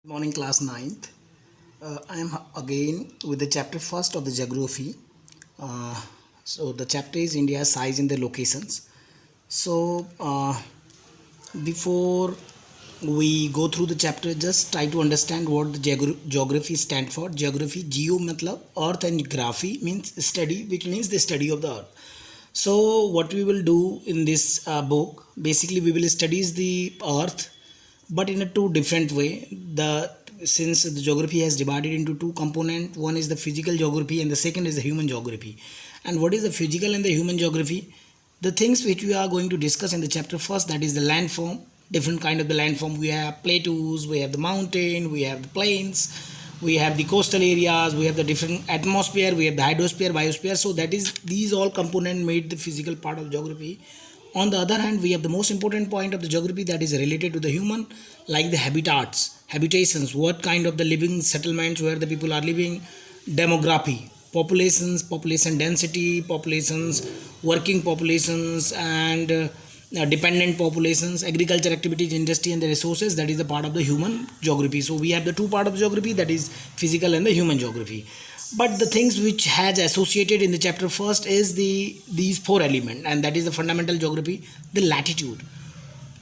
Morning, class ninth. I am again with the chapter first of the geography. So the chapter is India's size in the locations. So before we go through the chapter, just try to understand what the geography stand for. Geography, geo matlab earth, and graphy means study, which means the study of the earth. So what we will do in this book, basically we will study the earth, but in a two different way. The Since the geography has divided into two component, one is the physical geography and the second is the human geography. And what is the physical and the human geography? The things which we are going to discuss in the chapter first, that is the landform, different kind of the landform. We have plateaus, we have the mountain, we have the plains, we have the coastal areas, we have the different atmosphere, we have the hydrosphere, biosphere. So that is, these all component made the physical part of geography. On the other hand, we have the most important point of the geography, that is related to the human, like the habitats, habitations, what kind of the living settlements where the people are living, demography, populations, population density, populations, working populations, and dependent populations, agriculture activities, industry, and the resources. That is the part of the human geography. So we have the two part of geography, that is physical and the human geography. But the things which has associated in the chapter first is these four element, and that is the fundamental geography. The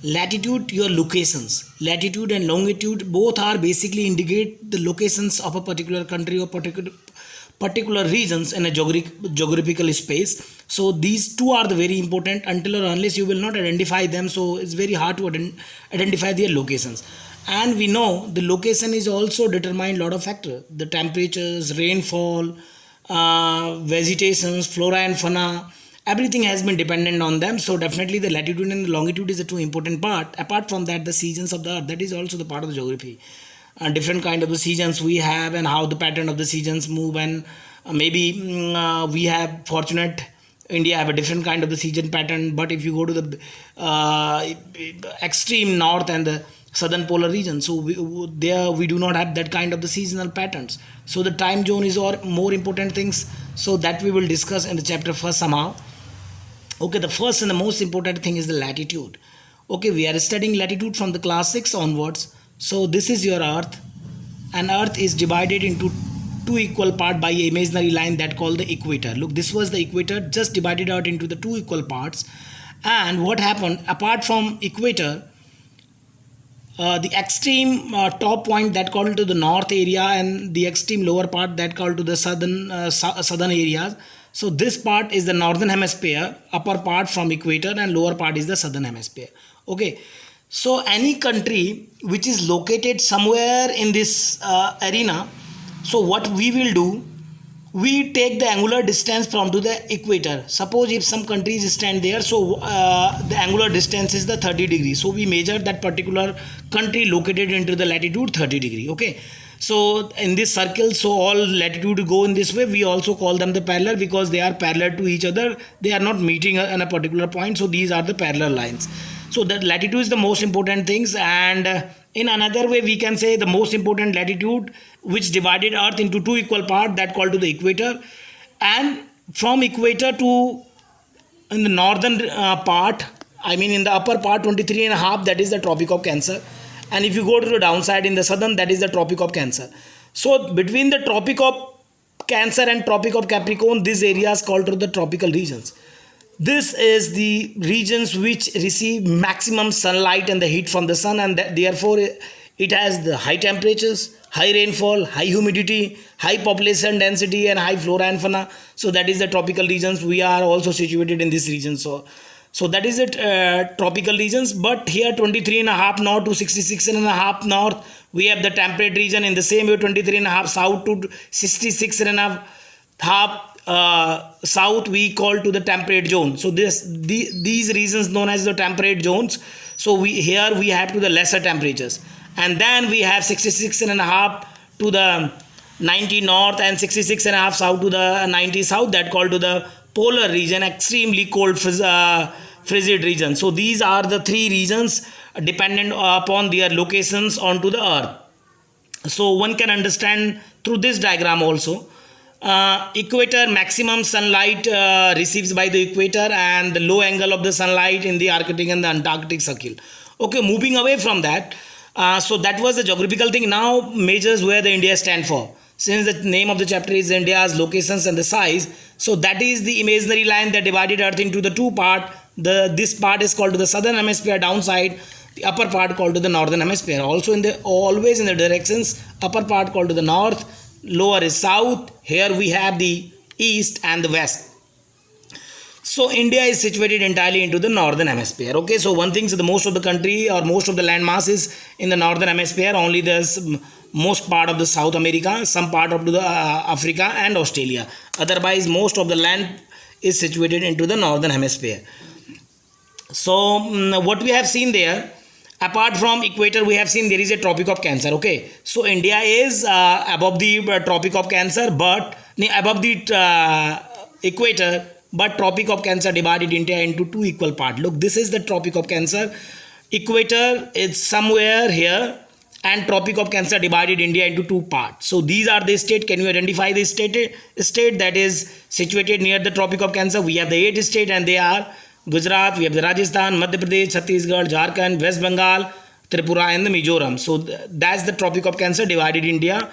latitude, your locations, latitude and longitude, both are basically indicate the locations of a particular country or particular regions in a geographical space. So these two are the very important. Until or unless you will not identify them, so it's very hard to identify their locations. And we know the location is also determined lot of factor, the temperatures, rainfall, vegetations, flora and fauna, everything has been dependent on them. So definitely the latitude and the longitude is the two important part. Apart from that, the seasons of the earth, that is also the part of the geography. Different kind of the seasons we have, and how the pattern of the seasons move. And we have fortunate India have a different kind of the season pattern. But if you go to the extreme north and the southern polar region, so there we do not have that kind of the seasonal patterns. So the time zone is all more important things, so that we will discuss in the chapter first somehow. Okay, the first and the most important thing is the latitude. Okay, we are studying latitude from the class 6 onwards. So this is your earth, and earth is divided into two equal part by an imaginary line that called the equator. Look, this was the equator, just divided out into the two equal parts. And what happened, apart from equator, the extreme top point that called to the north area, and the extreme lower part that called to the southern areas. So this part is the northern hemisphere, upper part from equator, and lower part is the southern hemisphere. Okay, so any country which is located somewhere in this arena, so what we will do, we take the angular distance from to the equator. Suppose if some countries stand there, so the angular distance is the 30 degrees. So we measure that particular country located into the latitude 30 degree. Okay, so in this circle, so all latitude go in this way. We also call them the parallel, because they are parallel to each other, they are not meeting in a particular point. So these are the parallel lines. So that latitude is the most important things. And in another way, we can say the most important latitude which divided earth into two equal part, that called to the equator. And from equator to in the northern part, I mean in the upper part 23 and a half, that is the tropic of Cancer. And if you go to the downside in the southern, that is the tropic of Cancer. So between the tropic of Cancer and tropic of Capricorn, these areas called to the tropical regions. This is the regions which receive maximum sunlight and the heat from the sun, and therefore it has the high temperatures, high rainfall, high humidity, high population density, and high flora and fauna. So that is the tropical regions. We are also situated in this region. So that is it, tropical regions. But here 23 and a half north to 66 and a half north, we have the temperate region. In the same way 23 and a half south to 66 and a half south, we call to the temperate zone. So these regions known as the temperate zones. So we have to the lesser temperatures. And then we have 66 and a half to the 90 north, and 66 and a half south to the 90 south, that called to the polar region, extremely cold frigid region. So these are the three regions dependent upon their locations onto the earth. So one can understand through this diagram also. Equator, maximum sunlight receives by the equator, and the low angle of the sunlight in the Arctic and the Antarctic circle. Okay, moving away from that, So that was the geographical thing. Now measures where the India stand for. Since the name of the chapter is India's locations and the size, so that is the imaginary line that divided Earth into the two part. This part is called to the southern hemisphere downside, the upper part called to the northern hemisphere. Also in the always in the directions, upper part called to the north, lower is south. Here we have the east and the west. So India is situated entirely into the northern hemisphere. Okay, so one thing is the most of the country or most of the land mass is in the northern hemisphere. Only the most part of the South America, some part of the Africa and Australia. Otherwise, most of the land is situated into the northern hemisphere. So what we have seen there, apart from equator, we have seen there is a Tropic of Cancer. Okay, so India is above the Tropic of Cancer, but above the equator, but Tropic of Cancer divided India into two equal parts. Look, this is the Tropic of Cancer. Equator is somewhere here, and Tropic of Cancer divided India into two parts. So these are the state. Can you identify the state that is situated near the Tropic of Cancer? We have the 8 states, and they are Gujarat, we have the Rajasthan, Madhya Pradesh, Chhattisgarh, Jharkhand, West Bengal, Tripura, and the Mizoram. So that's the Tropic of Cancer divided India.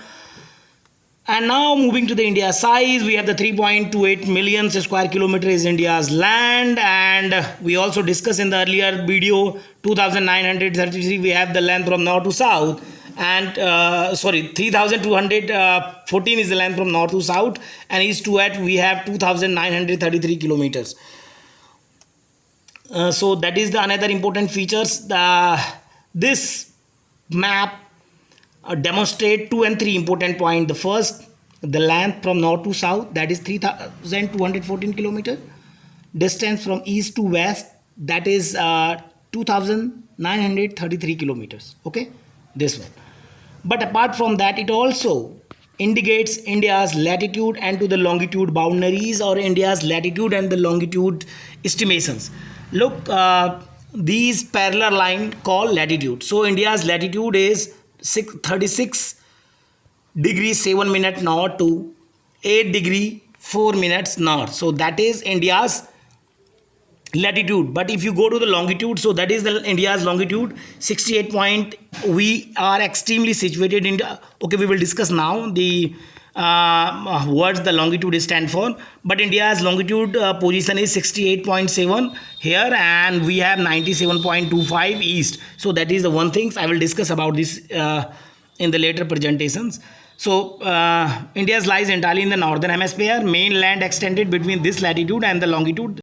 And now moving to the India size, we have the 3.28 million square kilometer is India's land, and we also discussed in the earlier video 2,933 we have the length from north to south, and 3,214 is the length from north to south, and east to west we have 2,933 kilometers. So that is the another important features. This map demonstrate 2 and 3 important points. The first, the length from north to south, that is 3,214 kilometer. Distance from east to west, that is 2,933 kilometers. Okay, this one. But apart from that, it also indicates India's latitude and to the longitude boundaries, or India's latitude and the longitude estimations. Look, these parallel line called latitude. So India's latitude is 36 degrees 7 minutes north to 8 degree 4 minutes north. So that is India's latitude. But if you go to the longitude, so that is the India's longitude 68 point. We are extremely situated in okay, we will discuss now the words the longitude stand for, but India's longitude position is 68.7 here, and we have 97.25 east. So that is the one things I will discuss about this in the later presentations. So India's lies entirely in the northern hemisphere. Main land extended between this latitude and the longitude